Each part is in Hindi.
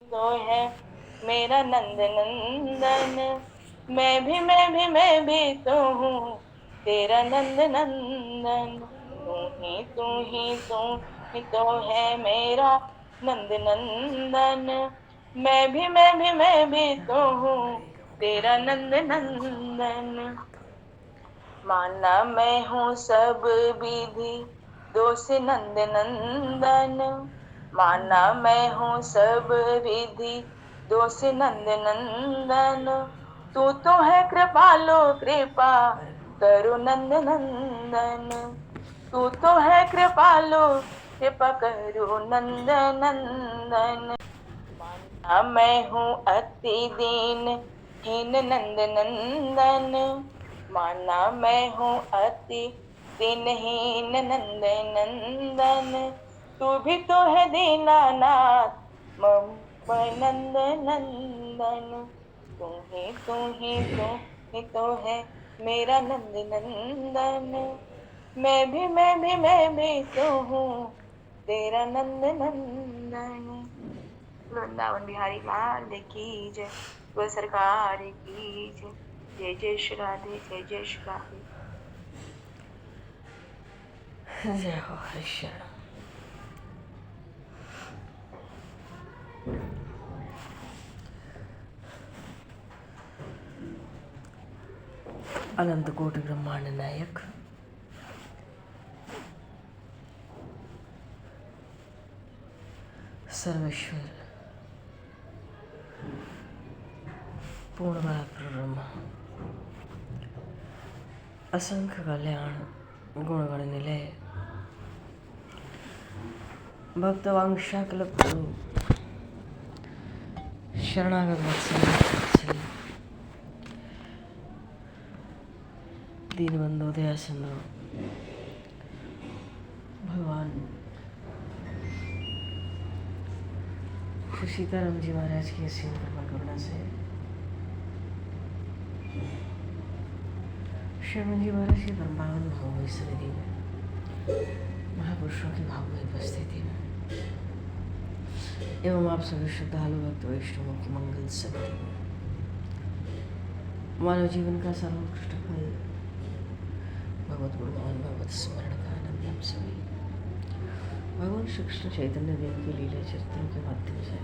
तो है मेरा नंद नंदन। मैं भी तो हूँ तेरा नंद नंदन। तू ही तो है मेरा नंद नंदन। मैं भी तो हूँ तेरा नंद नंदन। माना मैं हूँ सब विधि दोष नंद नंदन। माना मैं हूँ सब विधि दोष नंद नंदन। तू तो है कृपालो कृपा करो नंद नंदन। तू तो है कृपालो कृपा करो नंद नंदन। माना मैं हूँ अति दीन हीन नंद नंदन। माना मैं हूँ अति दीनहीन नंद नंदन। तू भी तो है दीनानाथ मम नंद नंदन। तू ही तो है मेरा नंद नंदन। मैं भी तो हूँ तेरा नंद नंदन। वृंदावन बिहारी लाल की जय। बोल सरकार की जय। जय जय श्री राधे, जय जय श्री राधे। जय हो हरिशरण। अनंत कोटि ब्रह्मांड नायक सर्वेश्वर पूर्ण ब्रह्म असंख्य कल्याण गुणगण निलय भक्तवांशाकल्पतरु शरणागत वत्सल दीनबंधु दयासिंधु भगवान श्री सीताराम जी महाराज की असीम कृपा करुणा से शर्मन जी महाराज की परमानंद भावमयी सन्निधि में महापुरुषों की भावमयी उपस्थिति में एवं आप सभी श्रद्धालु भक्त वैष्णवों की मंगल समिति में मानव जीवन का सर्वोत्कृष्ट फल भगवत गुणगान भगवत स्मरण का आनंद हम सभी भगवान श्री कृष्ण चैतन्य देव की लीला चरित्रों के माध्यम से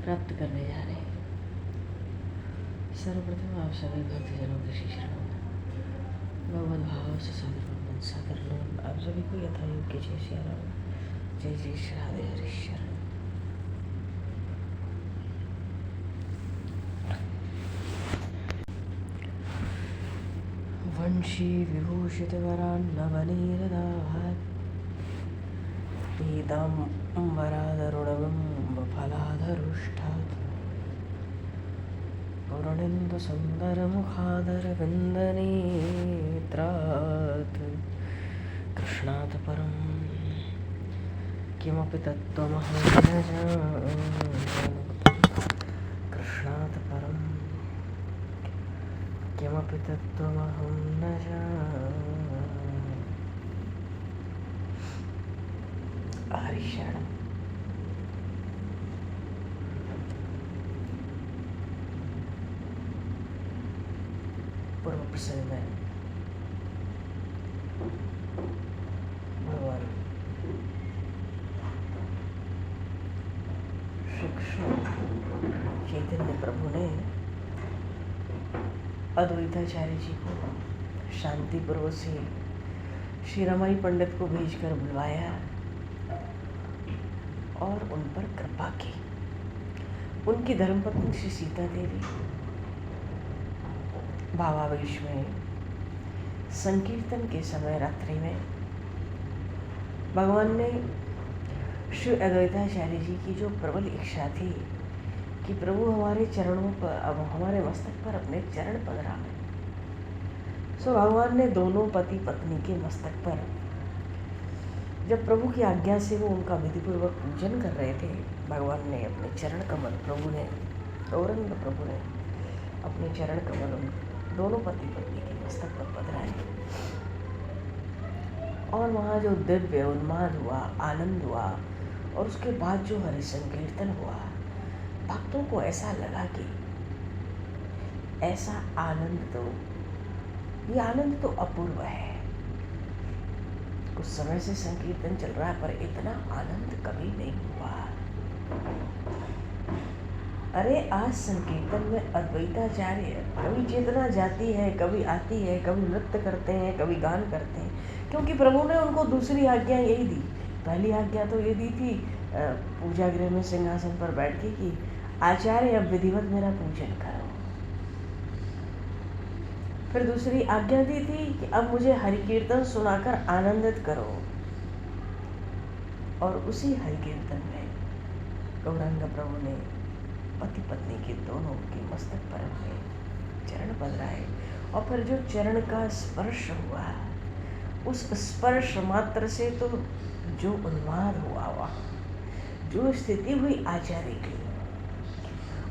प्राप्त करने जा रहे हैं। सर्वप्रथम आप सभी भक्तजनों के श्री चरणों में भगवत भाव से सादर सादर लोग आप सभी को यथा योग्य जय श्री राम जय जय श्री राधे हरीश्वर। वंशी विभूषित वरान्नवनीरदाभात् पीताम्बरादरुणबिम्बफलाधरुष्ठात् पूर्णेन्दुसुन्दरमुखादरविन्दनेत्रात् कृष्णात् परं किमपि तत्त्वमहं न जाने। कृष्णात् परं किमपि तत्त्वमहं न जाने। हरिशरण पूर्व प्रसंग में भगवान श्री कृष्ण चैतन्य प्रभु ने अद्वैताचार्य जी को शांतिपूर्वक से श्री रमाई पंडित को भेजकर बुलवाया और उन पर कृपा की। उनकी धर्मपत्नी श्री सीता देवी भावावेश में संकीर्तन के समय रात्रि में भगवान ने श्री अद्वैताचार्य जी की जो प्रबल इच्छा थी कि प्रभु हमारे चरणों पर अब हमारे मस्तक पर अपने चरण पधरावे, सो भगवान ने दोनों पति पत्नी के मस्तक पर जब प्रभु की आज्ञा से वो उनका विधिपूर्वक पूजन कर रहे थे, भगवान ने अपने चरण कमल गौरंग प्रभु ने अपने चरण कमल दोनों पति पत्नी के मस्तक पर पधराए और वहाँ जो दिव्य उन्माद हुआ, आनंद हुआ, और उसके बाद जो हरि संकीर्तन हुआ, भक्तों को ऐसा लगा कि ऐसा आनंद ये आनंद तो अपूर्व है। कुछ समय से संकीर्तन चल रहा है पर इतना आनंद कभी नहीं हुआ। अरे आज संकीर्तन में अद्वैताचार्य कभी चेतना जाती है, कभी आती है, कभी नृत्य करते हैं, कभी गान करते हैं, क्योंकि प्रभु ने उनको दूसरी आज्ञा यही दी। पहली आज्ञा तो ये दी थी पूजा गृह में सिंहासन पर बैठ के कि आचार्य अब विधिवत मेरा पूजन करो। फिर दूसरी आज्ञा दी थी कि अब मुझे हरि कीर्तन सुनाकर आनंदित करो। और उसी हरि कीर्तन में गौरांग प्रभु ने पति पत्नी के दोनों के मस्तक पर अपने चरण पधराए और फिर जो चरण का स्पर्श हुआ, उस स्पर्श मात्र से तो जो उन्माद हुआ, वहाँ जो स्थिति हुई आचार्य की,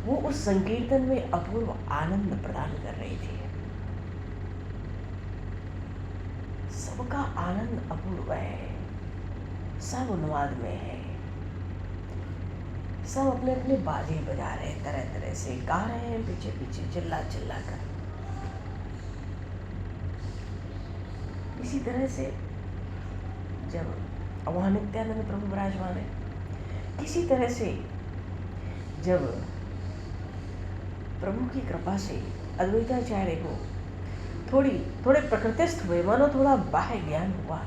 वो उस संकीर्तन में अपूर्व आनंद प्रदान कर रही थी। सबका आनंद अपूर्व है, सब उन्माद में है, सब अपने अपने बाजे बजा रहे हैं, तरह तरह से गा रहे हैं, पीछे पीछे चिल्ला चिल्ला कर। इसी तरह से जब वहाँ नित्यानंद प्रभु विराजमान है, किसी तरह से जब प्रभु की कृपा से अद्वैताचार्य को थोड़े प्रकृतिस्थ हुए, मानो थोड़ा बाह्य ज्ञान हुआ,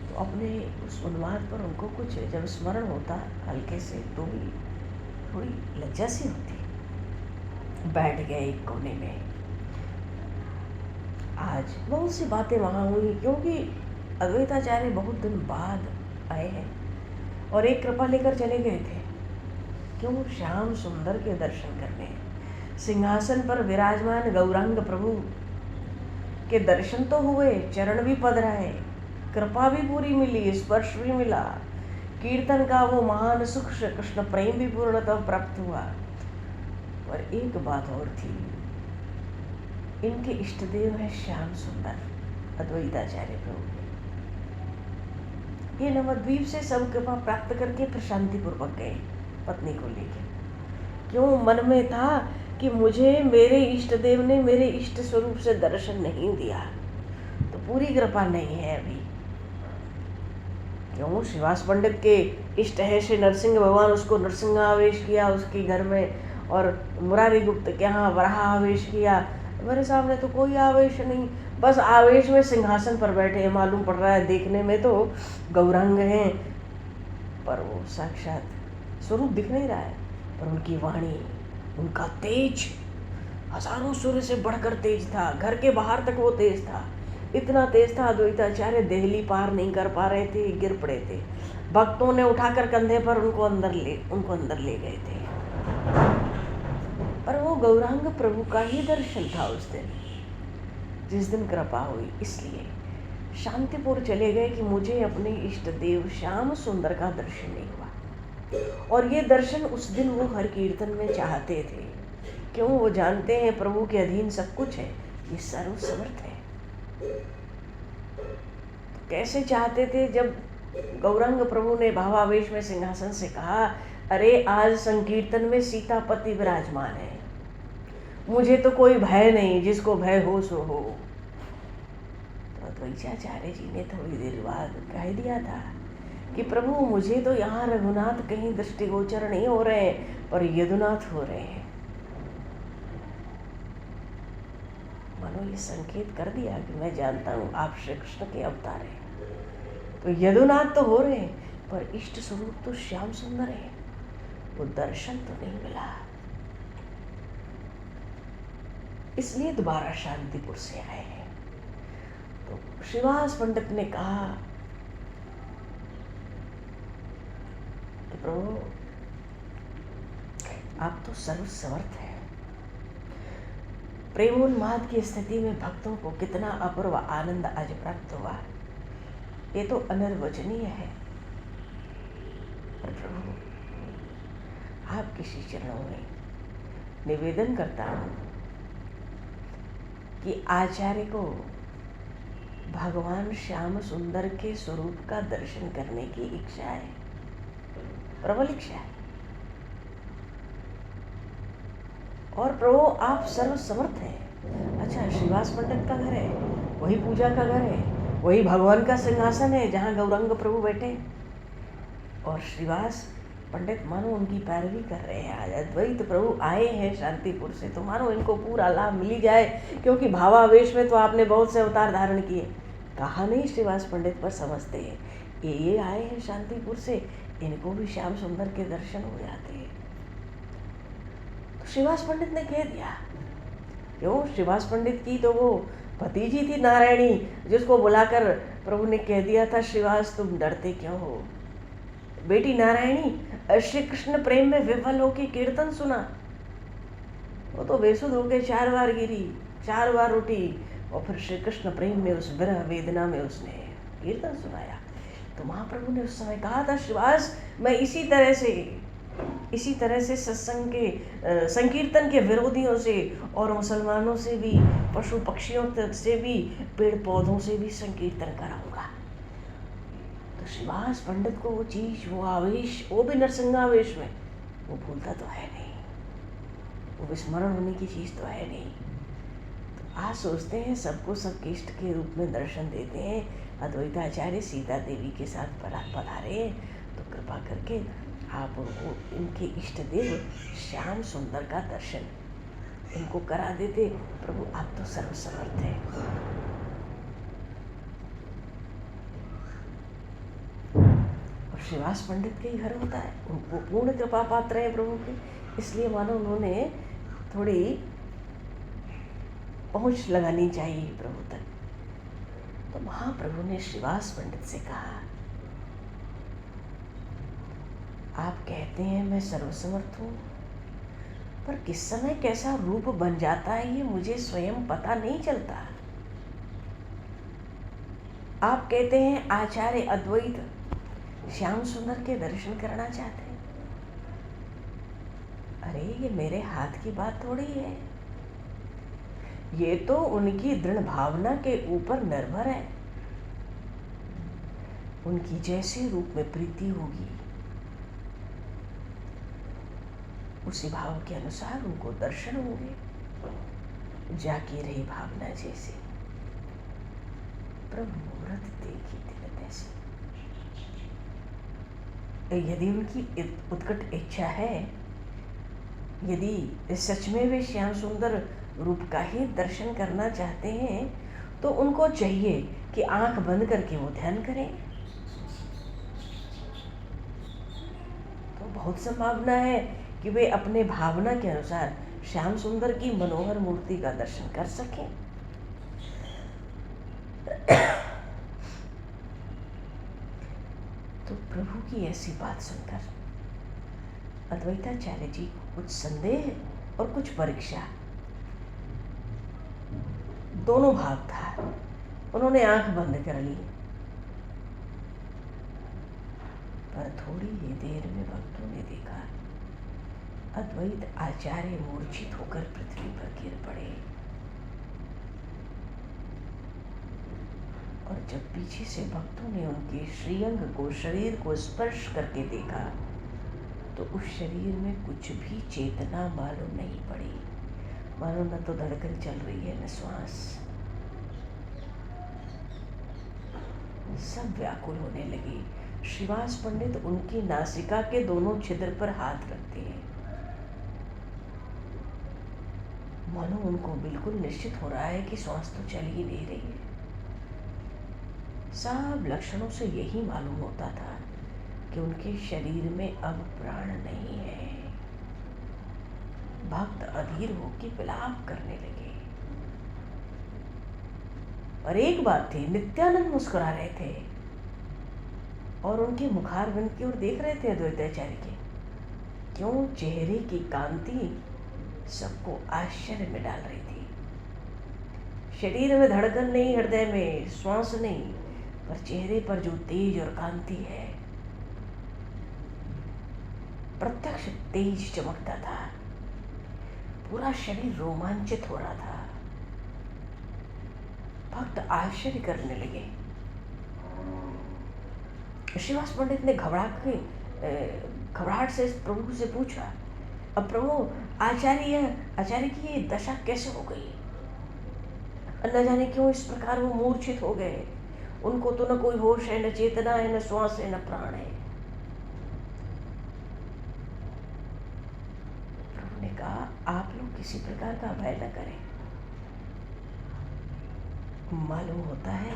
तो अपने उस उन्माद पर उनको कुछ जब स्मरण होता हल्के से तो भी थोड़ी लज्जा सी होती। बैठ गए एक कोने में। आज बहुत सी बातें वहाँ हुई, क्योंकि अद्वैताचार्य बहुत दिन बाद आए हैं और एक कृपा लेकर चले गए थे। क्यों? श्याम सुंदर के दर्शन करने, सिंहासन पर विराजमान गौरांग प्रभु के दर्शन तो हुए, चरण भी पधराए, कृपा भी पूरी मिली, स्पर्श भी मिला, कीर्तन का वो महान सुख कृष्ण प्रेम भी पूर्णतः प्राप्त हुआ। पर एक बात और थी, इनके इष्ट देव है श्याम सुंदर अद्वैताचार्य प्रभु। ये नवद्वीप से सब कृपा प्राप्त करके फिर शांतिपूर्वक गए पत्नी को लेकर। क्यों? मन में था कि मुझे मेरे इष्ट देव ने मेरे इष्ट स्वरूप से दर्शन नहीं दिया, तो पूरी कृपा नहीं है अभी। क्यों? श्रीवास पंडित के इष्ट है श्री नरसिंह भगवान, उसको नरसिंह आवेश किया उसके घर में, और मुरारी गुप्त के यहाँ वराह आवेश किया। मेरे सामने तो कोई आवेश नहीं, बस आवेश में सिंहासन पर बैठे हैं। मालूम पड़ रहा है देखने में तो गौरांग हैं, पर वो साक्षात स्वरूप दिख नहीं रहा है। पर उनकी वाणी, उनका तेज हजारों सूर्य से बढ़कर तेज था, घर के बाहर तक वो तेज था। इतना तेज था अद्वैताचार्य देहली पार नहीं कर पा रहे थे, गिर पड़े थे। भक्तों ने उठाकर कंधे पर उनको अंदर ले गए थे। पर वो गौरांग प्रभु का ही दर्शन था उस दिन, जिस दिन कृपा हुई। इसलिए शांतिपुर चले गए कि मुझे अपने इष्ट देव श्याम सुंदर का दर्शन नहीं हुआ। और ये दर्शन उस दिन वो हर कीर्तन में चाहते थे। क्यों? वो जानते हैं प्रभु के अधीन सब कुछ है, ये सर्वसमर्थ है। तो कैसे चाहते थे? जब गौरांग प्रभु ने भावावेश में सिंहासन से कहा, अरे आज संकीर्तन में सीतापति विराजमान है, मुझे तो कोई भय नहीं, जिसको भय हो सो हो। तो अद्वैताचार्य जी ने थोड़ी देर बाद कह दिया था कि प्रभु मुझे तो यहाँ रघुनाथ कहीं दृष्टिगोचर नहीं हो रहे हैं, पर यदुनाथ हो रहे हैं। मानो ये संकेत कर दिया कि मैं जानता हूँ आप श्री कृष्ण के अवतार हैं। तो यदुनाथ तो हो रहे हैं, पर इष्ट स्वरूप तो श्याम सुंदर है, वो दर्शन तो नहीं मिला। इसलिए दोबारा शांतिपुर से आए हैं। तो श्रीवास पंडित ने कहा कि प्रभु आप तो सर्वसमर्थ हैं। प्रेमोन्माद की स्थिति में भक्तों को कितना अपूर्व आनंद आज प्राप्त हुआ, ये तो अनिर्वचनीय है। पर प्रभु आपके श्री चरणों में निवेदन करता हूँ कि आचार्य को भगवान श्याम सुंदर के स्वरूप का दर्शन करने की इच्छा है, प्रबल इच्छा है। और प्रभु आप सर्व समर्थ हैं। अच्छा, श्रीवास पंडित का घर है, वही पूजा का घर है, वही भगवान का सिंहासन है जहाँ गौरंग प्रभु बैठे। और श्रीवास पंडित मानो उनकी पैरवी कर रहे हैं। आज अद्वैत प्रभु आए हैं शांतिपुर से, तो मानो इनको पूरा लाभ मिल जाए, क्योंकि भावावेश में तो आपने बहुत से अवतार धारण किए। कहा नहीं श्रीवास पंडित पर समझते हैं, ये आए हैं शांतिपुर से, इनको भी श्याम सुंदर के दर्शन हो जाते हैं। तो श्रीवास पंडित ने कह दिया, क्यों श्रीवास पंडित की तो वो भतीजी थी नारायणी, जिसको बुलाकर प्रभु ने कह दिया था, श्रीवास तुम डरते क्यों हो? बेटी नारायणी श्री कृष्ण प्रेम में विफल होके कीर्तन सुना, वो तो बेसुध होके 4 बार गिरी, 4 बार उठी, और फिर श्री कृष्ण प्रेम में उस विरह वेदना में उसने कीर्तन सुनाया। तो महाप्रभु ने उस समय कहा था, श्रीवास मैं इसी तरह से सत्संग के संकीर्तन के विरोधियों से और मुसलमानों से भी, पशु पक्षियों से भी, पेड़ पौधों से भी संकीर्तन कराऊंगा। तो श्रीवास पंडित को वो चीज, वो आवेश, वो भी नरसिंहावेश में, वो भूलता तो है नहीं, वो विस्मरण होने की चीज तो है नहीं। तो आज सोचते हैं सबको सबके इष्ट के रूप में दर्शन देते हैं। अद्वैताचार्य सीता देवी के साथ पधारे, तो कृपा करके आप उनको, इनके इष्ट देव श्याम सुंदर का दर्शन इनको करा देते। प्रभु आप तो सर्वसमर्थ हैं। और श्रीवास पंडित के ही घर होता है, उनको पूर्ण कृपा पात्र है प्रभु के, इसलिए मानो उन्होंने थोड़ी पहुंच लगानी चाहिए प्रभु तक। तो महाप्रभु ने श्रीवास पंडित से कहा, आप कहते हैं मैं सर्वसमर्थ हूँ, पर किस समय कैसा रूप बन जाता है ये मुझे स्वयं पता नहीं चलता। आप कहते हैं आचार्य अद्वैत श्याम सुंदर के दर्शन करना चाहते हैं। अरे ये मेरे हाथ की बात थोड़ी है, ये तो उनकी दृढ़ भावना के ऊपर निर्भर है। उनकी जैसे रूप में प्रीति होगी, उसी भाव के अनुसार उनको दर्शन होंगे। जाकी रही भावना जैसे, प्रभु मुहूर्त देखी दिन तैसे। यदि उनकी उत्कट इच्छा है, यदि सच में वे श्याम सुंदर रूप का ही दर्शन करना चाहते हैं, तो उनको चाहिए कि आंख बंद करके वो ध्यान करें। तो बहुत संभावना है कि वे अपने भावना के अनुसार श्याम सुंदर की मनोहर मूर्ति का दर्शन कर सकें। तो प्रभु की ऐसी बात सुनकर अद्वैताचार्य जी को कुछ संदेह और कुछ परीक्षा, दोनों भाव था। उन्होंने आंख बंद कर ली, पर थोड़ी ही देर में भक्तों ने देखा अद्वैत आचार्य मूर्छित होकर पृथ्वी पर गिर पड़े। और जब पीछे से भक्तों ने उनके श्रीअंग को, शरीर को स्पर्श करके देखा, तो उस शरीर में कुछ भी चेतना मालूम नहीं पड़ी। मानो न तो धड़कन चल रही है, न श्वास। सब व्याकुल होने लगे। श्रीवास पंडित उनकी नासिका के दोनों छिद्र पर हाथ रखते हैं। मानो उनको बिल्कुल निश्चित हो रहा है कि श्वास तो चल ही नहीं रही है। सब लक्षणों से यही मालूम होता था कि उनके शरीर में अब प्राण नहीं है। भक्त अधीर होकर विलाप करने लगे। और एक बात थी, नित्यानंद मुस्कुरा रहे थे और उनके मुखारविंद की ओर देख रहे थे अद्वैताचार्य के। क्यों? चेहरे की कांति सबको आश्चर्य में डाल रही थी। शरीर में धड़कन नहीं, हृदय में श्वास नहीं, पर चेहरे पर जो तेज और कांति है, प्रत्यक्ष तेज चमकता था। पूरा शरीर रोमांचित हो रहा था। भक्त आश्चर्य करने लगे। श्रीवास पंडित ने घबराहट से प्रभु से पूछा, अब प्रभु, आचार्य की ये दशा कैसे हो गई? न जाने क्यों इस प्रकार वो मूर्छित हो गए। उनको तो न कोई होश है, न चेतना है, न श्वास है, न प्राण है। प्रभु ने कहा, आप लोग किसी प्रकार का भय न करें। मालूम होता है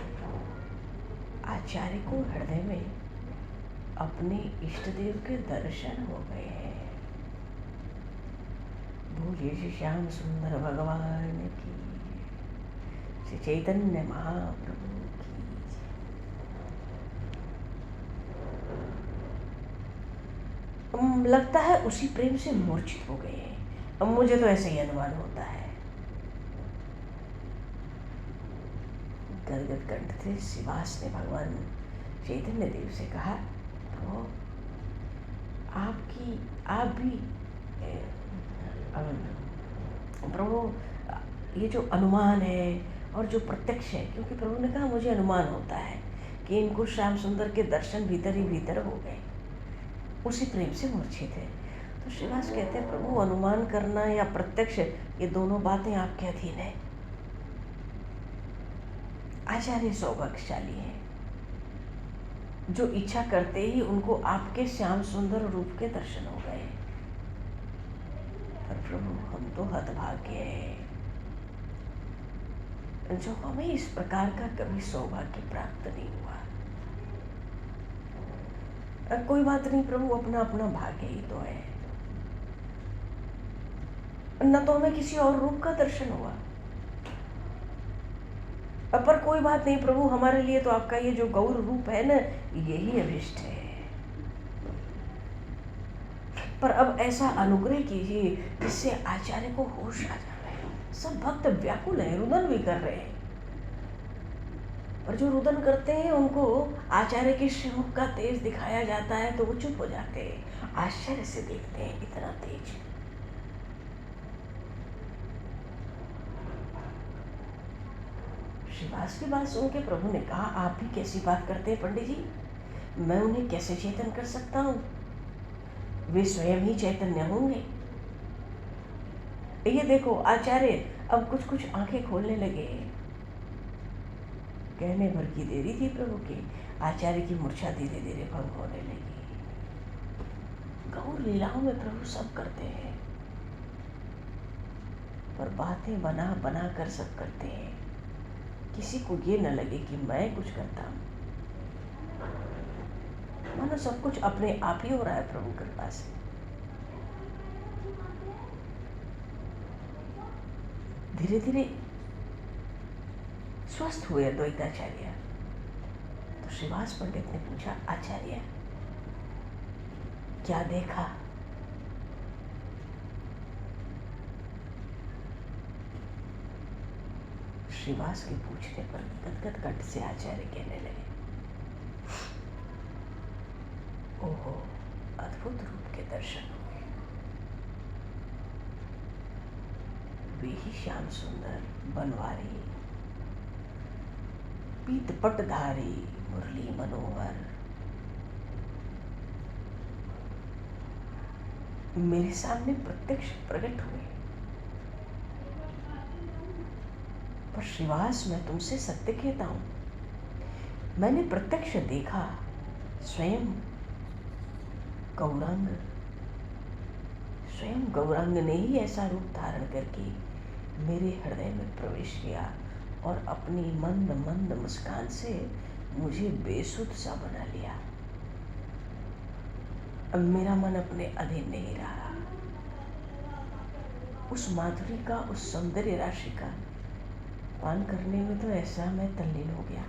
आचार्य को हृदय में अपने इष्ट देव के दर्शन हो गए हैं। बोलिए श्री श्याम सुंदर भगवान की, श्री चैतन्य महाप्रभु की। लगता है उसी प्रेम से मूर्छित हो गए हैं। अब मुझे तो ऐसे ही अनुमान होता है। गदगद कंठ से श्रीवास ने भगवान चैतन्य देव से कहा, प्रभु, आप भी प्रभु, ये जो अनुमान है और जो प्रत्यक्ष है, क्योंकि प्रभु ने कहा मुझे अनुमान होता है कि इनको श्याम सुंदर के दर्शन भीतर ही भीतर हो गए, उसी प्रेम से मूर्छित है। तो श्रीवास कहते हैं, प्रभु, अनुमान करना या प्रत्यक्ष, ये दोनों बातें आपके अधीन है। आचार्य सौभाग्यशाली हैं, जो इच्छा करते ही उनको आपके श्याम सुंदर रूप के दर्शन हो गए। पर प्रभु, हम तो हतभाग्य हैं, जो हमें इस प्रकार का कभी सौभाग्य प्राप्त नहीं हुआ। कोई बात नहीं प्रभु, अपना अपना भाग्य ही तो है। न तो हमें किसी और रूप का दर्शन हुआ, पर कोई बात नहीं प्रभु, हमारे लिए तो आपका ये जो गौर रूप है ना, यही अभिष्ट है। पर अब ऐसा अनुग्रह कीजिए जिससे आचार्य को होश आ जाए। सब भक्त व्याकुल हैं, रुदन भी कर रहे हैं, और जो रुदन करते हैं उनको आचार्य के श्रीमुख का तेज दिखाया जाता है तो वो चुप हो जाते हैं, आश्चर्य से देखते हैं, इतना तेज। श्रीवास की बात सुन के प्रभु ने कहा, आप भी कैसी बात करते हैं पंडित जी, मैं उन्हें कैसे चेतन कर सकता हूँ? वे स्वयं ही चैतन्य होंगे। ये देखो आचार्य अब कुछ कुछ आंखें खोलने लगे। कहने भर की देरी थी प्रभु की, आचार्य की मूर्छा धीरे धीरे भंग होने लगी। गौर लीलाओं में प्रभु सब करते हैं, पर बातें बना बना कर सब करते हैं। किसी को ये न लगे कि मैं कुछ करता हूँ, मानो सब कुछ अपने आप ही हो रहा है प्रभु कृपा से। धीरे धीरे स्वस्थ हुए द्वैताचार्य। तो श्रीवास पंडित ने पूछा, आचार्य क्या देखा? श्रीवास के पूछने पर गदगद कंठ से आचार्य कहने लगे, ओहो, अद्भुत रूप के दर्शन हुए। वे ही श्याम सुंदर, बनवारी, पीतपटधारी, मुरली मनोहर मेरे सामने प्रत्यक्ष प्रकट हुए। पर श्रीवास, मैं तुमसे सत्य कहता हूं, मैंने प्रत्यक्ष देखा स्वयं गौरांग ने ही ऐसा रूप धारण करके मेरे हृदय में प्रवेश किया और अपनी मंद मंद मुस्कान से मुझे बेसुध सा बना लिया। अब मेरा मन अपने अधीन नहीं रहा। उस माधुरी का, उस सौंदर्य राशि का पान करने में तो ऐसा मैं तल्लीन हो गया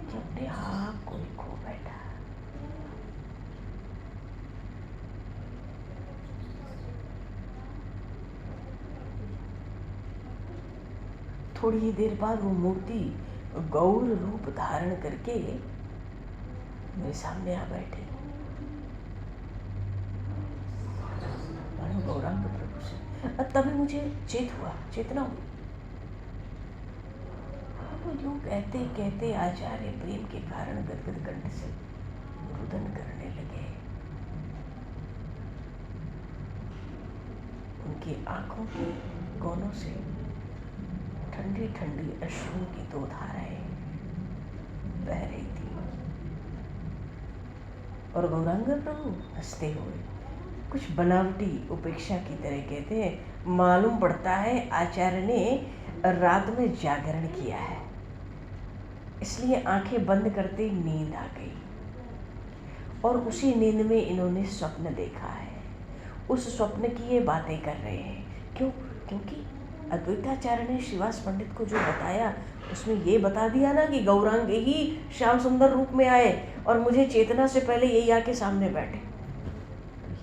कि अपने आप को ही खो बैठा। थोड़ी ही देर बाद वो मूर्ति गौर रूप धारण करके मेरे सामने आ बैठे, मानो गौरांग प्रभु से। तभी मुझे चेतना हुई। यूं कहते कहते आचार्य प्रेम के कारण गदगद कंठ से रुदन करने लगे। उनकी आंखों के कोनों से ठंडी ठंडी अश्रुओं की 2 धाराएं बह रही थी। और गौरांग प्रभु हंसते हुए कुछ बनावटी उपेक्षा की तरह कहते हैं, मालूम पड़ता है आचार्य ने रात में जागरण किया है, इसलिए आंखें बंद करते ही नींद आ गई और उसी नींद में इन्होंने स्वप्न देखा है। उस स्वप्न की ये बातें कर रहे हैं। क्यों? क्योंकि अद्वैताचार्य ने श्रीवास पंडित को जो बताया उसमें ये बता दिया ना कि गौरांग ही श्याम सुंदर रूप में आए और मुझे चेतना से पहले यही आके सामने बैठे।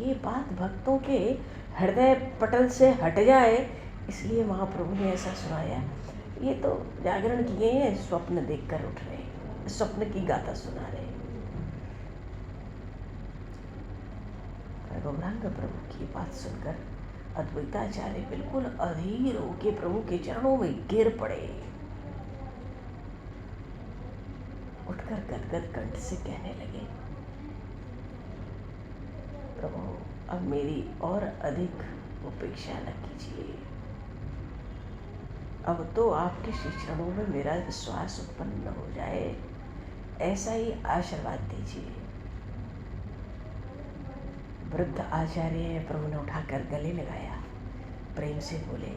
ये बात भक्तों के हृदय पटल से हट जाए, इसलिए महाप्रभु ने ऐसा सुनाया। ये तो जागरण किए हैं, स्वप्न देखकर उठ रहे हैं, स्वप्न की गाथा सुना रहे हैं। गौरांग प्रभु की बात सुनकर अद्वैताचार्य बिल्कुल अधीर होके प्रभु के चरणों में गिर पड़े। उठकर गदगद कंठ से कहने लगे, प्रभु अब मेरी और अधिक उपेक्षा न कीजिए। अब तो आपके श्री चरणों में मेरा विश्वास उत्पन्न हो जाए, ऐसा ही आशीर्वाद दीजिए। वृद्ध आचार्य प्रभु ने उठाकर गले लगाया, प्रेम से बोले,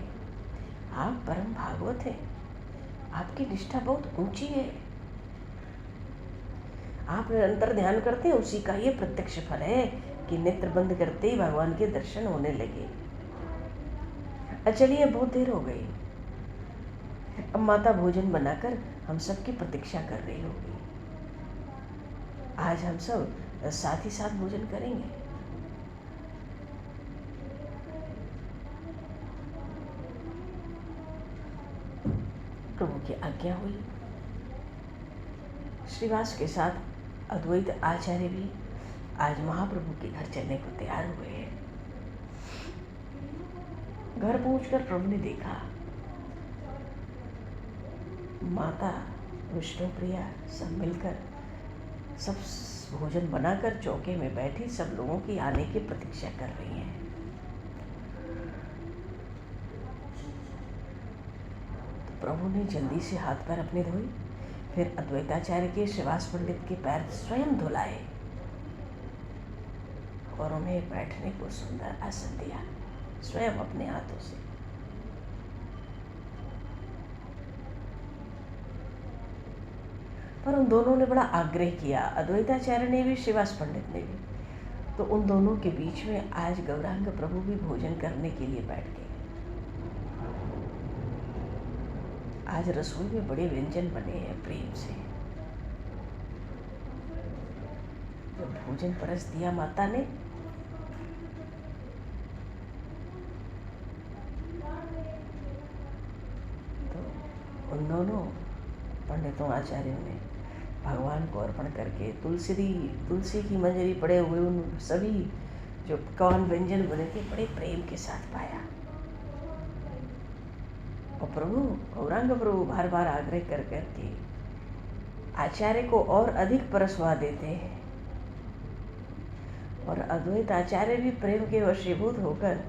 आप परम भागवत हैं, आपकी निष्ठा बहुत ऊंची है। आप निरंतर ध्यान करते हैं, उसी का ये प्रत्यक्ष फल है कि नेत्र बंद करते ही भगवान के दर्शन होने लगे। चलिए बहुत देर हो गई, अब माता भोजन बनाकर हम सब की प्रतीक्षा कर रही होगी। आज हम सब साथ ही साथ भोजन करेंगे। प्रभु की आज्ञा हुई। श्रीवास के साथ अद्वैत आचार्य भी आज महाप्रभु के घर चलने को तैयार हुए हैं। घर पहुंचकर प्रभु ने देखा माता विष्णुप्रिया सब मिलकर सब भोजन बनाकर चौके में बैठी सब लोगों की आने की प्रतीक्षा कर रही हैं। तो प्रभु ने जल्दी से हाथ पैर अपने धोए, फिर अद्वैताचार्य के श्रीवास पंडित के पैर स्वयं धुलाए और उन्हें बैठने को सुंदर आसन दिया स्वयं अपने हाथों से। पर उन दोनों ने बड़ा आग्रह किया, अद्वैताचार्य ने भी श्रीवास पंडित ने भी। तो उन दोनों के बीच में आज गौरांग प्रभु भी भोजन करने के लिए बैठ गए। आज रसोई में बड़े व्यंजन बने हैं प्रेम से। जब भोजन परस दिया माता ने, तो उन दोनों पंडितों आचार्यों ने भगवान को अर्पण करके तुलसी की मंजरी पड़े हुए उन सभी जो पकवान व्यंजन बने थे बड़े प्रेम के साथ पाया। और प्रभु गौरांग प्रभु बार बार आग्रह कर करके आचार्य को और अधिक परसवा देते हैं और अद्वैत आचार्य भी प्रेम के वशीभूत होकर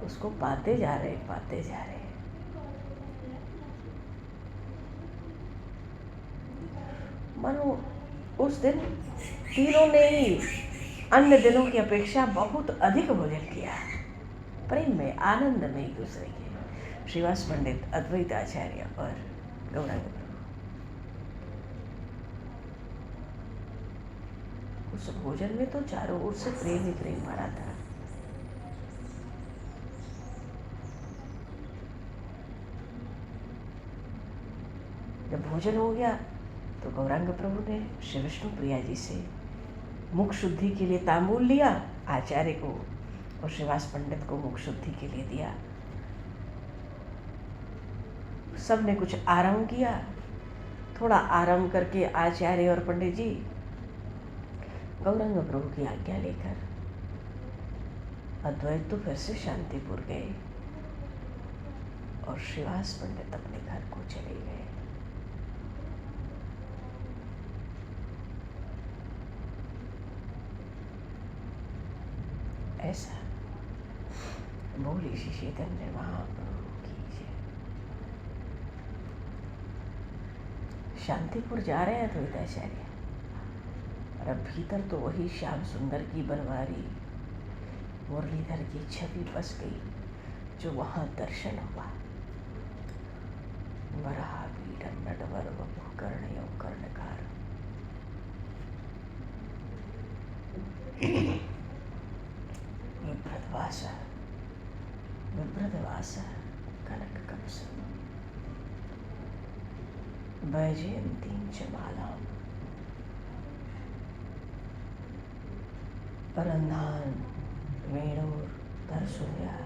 उसको पाते जा रहे। मानो उस दिन तीनों ने ही अन्य दिनों की अपेक्षा बहुत अधिक भोजन किया, प्रेम में आनंद में एक दूसरे के। श्रीवास पंडित, अद्वैत आचार्य और गौरांग प्रभु। उस भोजन में तो चारों ओर से प्रेम ही प्रेम भरा था। जब भोजन हो गया तो गौरांग प्रभु ने श्री विष्णु प्रिया जी से मुख शुद्धि के लिए तांबूल लिया, आचार्य को और श्रीवास पंडित को मुख शुद्धि के लिए दिया। सब ने कुछ आराम किया। थोड़ा आराम करके आचार्य और पंडित जी गौरांग प्रभु की आज्ञा लेकर अद्वैत तो फिर से शांतिपुर गए और श्रीवास पंडित अपने घर को चले गए। ऐसा बोले श्री चैतन्य महाप्रभु की जय। शांतिपुर जा रहे हैं द्वैताचार्य, और अब भीतर तो वही श्याम सुंदर की बनवारी मुरलीधर की छवि बस गई जो वहाँ दर्शन हुआ। वराह पीडम नटवर वपु कर्णयो कर्णकार, विभ्रतवास कनक कवच, वैजयंतीं च मालां, रन्धान वेणुर्धरसुर्यार,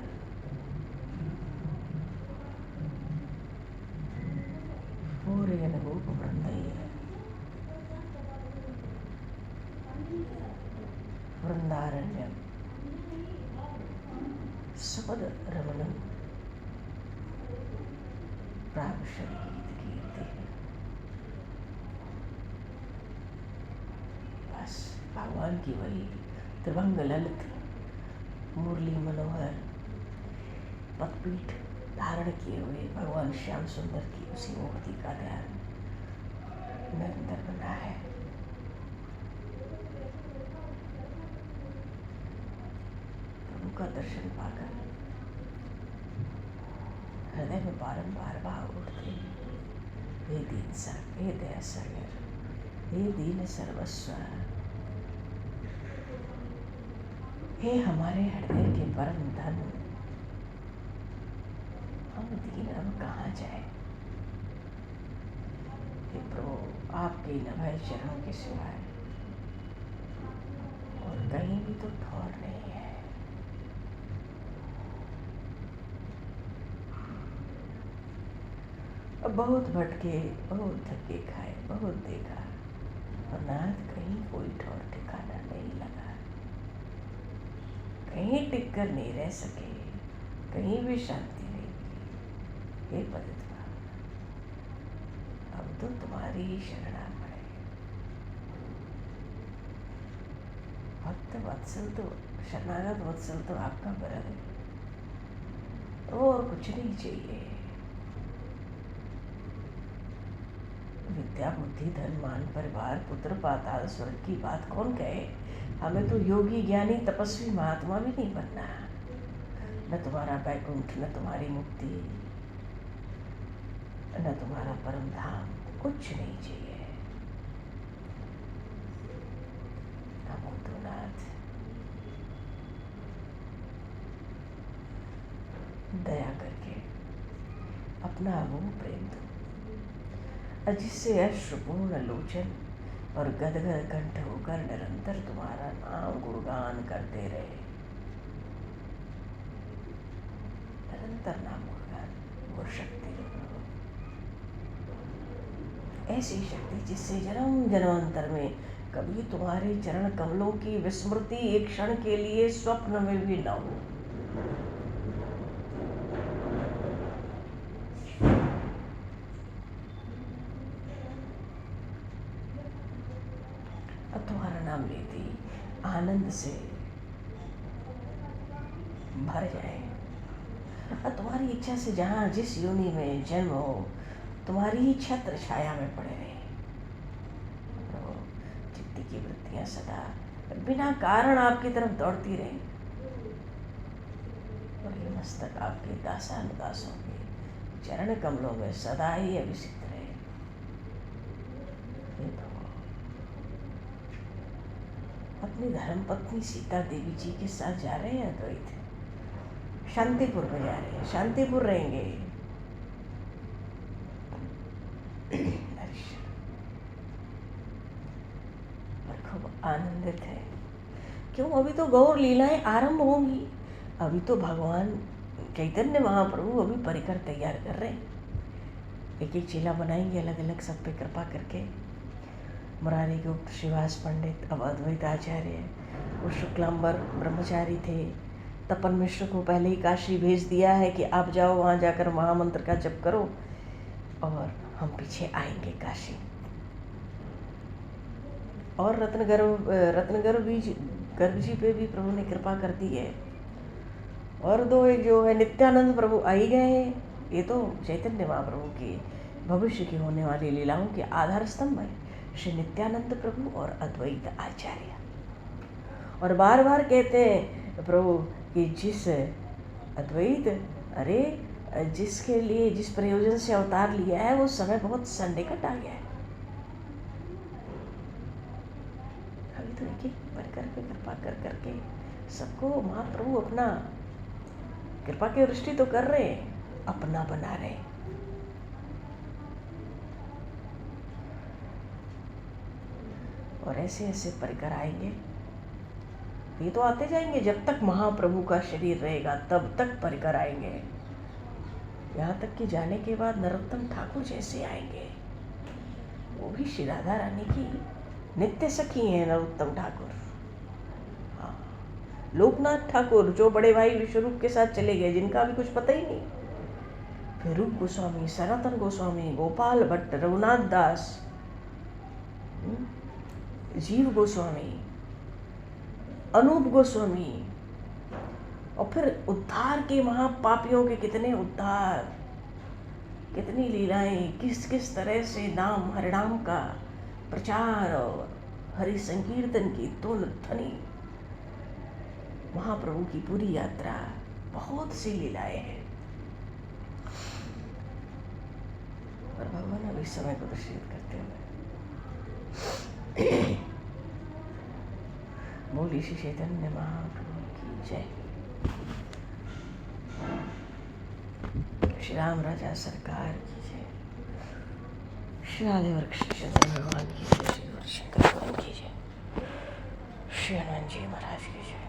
पूरयन् गोपवृन्दैः वृन्दारण्यं सपदरमणं प्रावशगीतकीर्तिः। बस भगवान की वही त्रिभंग ललित मुरली मनोहर पदपीठ धारण किए हुए भगवान श्याम सुंदर की उसी मूर्ति का ध्यान निरंतर बना है। प्रभु का दर्शन पाकर हृदय में बारंबार भाव उठते, हे दीन सर, हे दया सागर, हे दीन सर्वस्व, हे हमारे हृदय के परम धन, हम दीन अब कहाँ जाए। हे प्रभु, आपके नभय चरणों के सिवाय और कहीं भी तो ठौर नहीं है। अब बहुत भटके, बहुत धक्के खाए, बहुत देखा, और नाथ कहीं कोई ठौर ठिकाना नहीं लगा। कहीं टिक कर नहीं रह सके, कहीं भी शांति नहीं मिली। हे पतितपावन, अब तो तुम्हारी ही शरण आ पड़े। भक्त वत्सल तो, शरणागत वत्सल तो आपका वरद है, और कुछ नहीं चाहिए। विद्या बुद्धि धन मान परिवार पुत्र पाताल स्वर्ग की बात कौन कहे, हमें तो योगी ज्ञानी तपस्वी महात्मा भी नहीं बनना। न तुम्हारा बैकुंठ, न तुम्हारी मुक्ति, न तुम्हारा परम धाम, कुछ नहीं चाहिए। हमको तो नाथ दया करके अपना वो प्रेम दो, जिससे अश्रुपूर्ण लोचन और गदगद कंठ होकर निरंतर तुम्हारा नाम गुणगान करते रहे। निरंतर नाम गुणगान, वो शक्ति दो प्रभु, ऐसी शक्ति जिससे जन्म जन्मांतर में कभी तुम्हारे चरण कमलों की विस्मृति एक क्षण के लिए स्वप्न में भी न हो। तुम्हारा नाम लेते ही आनंद से भर जाए, और तुम्हारी इच्छा से जहाँ जिस योनि में जन्म हो, तुम्हारी ही छत्र छाया में पड़े रहे। तो चित्त की वृत्तियाँ सदा बिना कारण आपकी तरफ दौड़ती रहे, और ये मस्तक आपके दासानुदासों के चरण कमलों में सदा ही अभिषिक्त रहे। अपनी धर्मपत्नी सीता देवी जी के साथ जा रहे हैं अद्वैत, शांतिपुर में जा रहे हैं, शांतिपुर रहेंगे। और खूब आनंदित है। क्यों, अभी तो गौर लीलाएं आरंभ होंगी। अभी तो भगवान चैतन्य महाप्रभु अभी परिकर तैयार कर रहे हैं। एक एक चेला बनाएंगे अलग अलग, सब पे कृपा करके। मुरारी गुप्त, श्रीवास पंडित, अब अद्वैत आचार्य, वो शुक्लांबर ब्रह्मचारी थे। तपन मिश्र को पहले ही काशी भेज दिया है कि आप जाओ, वहाँ जाकर महामंत्र का जप करो, और हम पीछे आएंगे काशी। और रत्नगर्भ भी गर्ग जी पे भी प्रभु ने कृपा कर दी है। और दो एक जो है नित्यानंद प्रभु आ ही गए हैं। ये तो चैतन्य महाप्रभु की भविष्य की होने वाली लीलाओं के आधार स्तंभ है, श्री नित्यानंद प्रभु और अद्वैत आचार्य। और बार बार कहते हैं प्रभु कि जिस अद्वैत, अरे जिसके लिए, जिस प्रयोजन से अवतार लिया है वो समय बहुत सन्निकट आ गया है। अभी तो एक एक परिकर पे कृपा कर करके सबको महाप्रभु अपना कृपा की दृष्टि तो कर रहे हैं, अपना बना रहे। और ऐसे ऐसे परिकर आएंगे, ये तो आते जाएंगे। जब तक महाप्रभु का शरीर रहेगा तब तक परिकर आएंगे। यहाँ तक कि जाने के बाद नरोत्तम ठाकुर जैसे आएंगे। वो भी श्री राधा रानी की नित्य सखी हैं नरोत्तम ठाकुर। हाँ, लोकनाथ ठाकुर जो बड़े भाई विश्वरूप के साथ चले गए, जिनका भी कुछ पता ही नहीं। फिर रूप गोस्वामी, सनातन गोस्वामी, गोपाल भट्ट, रघुनाथ दास, जीव गोस्वामी, अनूप गोस्वामी, और फिर उद्धार के महापापियों के कितने उद्धार, कितनी लीलाएं, किस किस तरह से नाम हरिनाम का प्रचार और हरि संकीर्तन की धुन ध्वनि, महाप्रभु की पूरी यात्रा, बहुत सी लीलाएं हैं। और भगवान अभी समय को दूषित करते हुए बोली श्री चैतन्य महाप्रभु की जय। श्री राम राजा सरकार की जय। श्री आदिवर कृष्ण भगवान की जय। श्री गुरु शंकर भगवान की जय। श्री हनुमान जी महाराज की जय।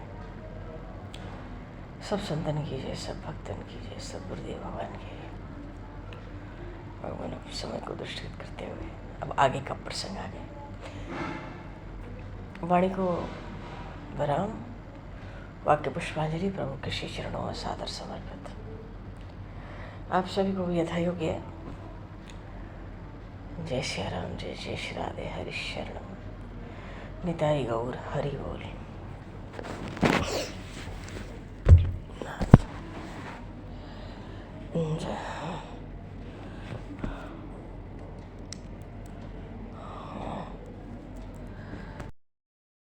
सब संतन की जय, सब भक्तन की जय, सब गुरुदेव भगवान की जय। भगवान अब समय को दृष्टित करते हुए अब आगे का प्रसंग आ गया। वाणी को विराम, वाक्य पुष्पांजलि प्रभु के श्री चरणों में सादर समर्पित। आप सभी को यथा योग्य जय श्री राम, जय जय श्री राधे, हरि शरणम, निताई गौर हरि बोल।